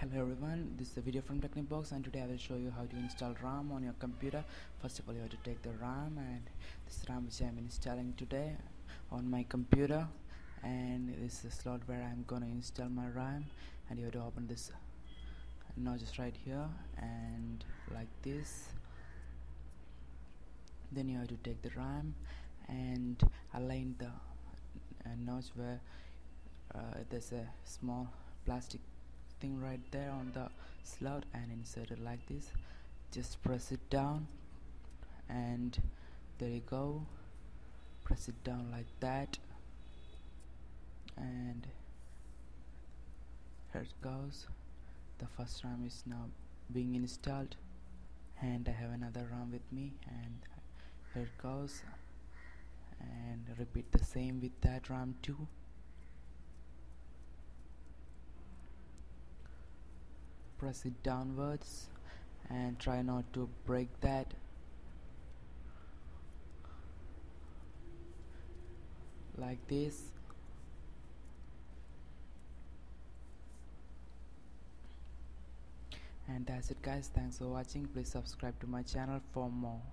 Hello everyone, this is a video from Technibox, and today I will show you how to install RAM on your computer. First of all, you have to take the RAM, and this RAM which I am installing today on my computer, and this is the slot where I am gonna install my RAM. And you have to open this notches right here and like this. Then you have to take the RAM and align the notch where there's a small plastic thing right there on the slot, and insert it like this. Just press it down, and there you go. Press it down like that, and here it goes. The first RAM is now being installed, and I have another RAM with me, and here it goes. And repeat the same with that RAM too. Press it downwards and try not to break that. Like this. And that's it guys, thanks for watching. Please subscribe to my channel for more.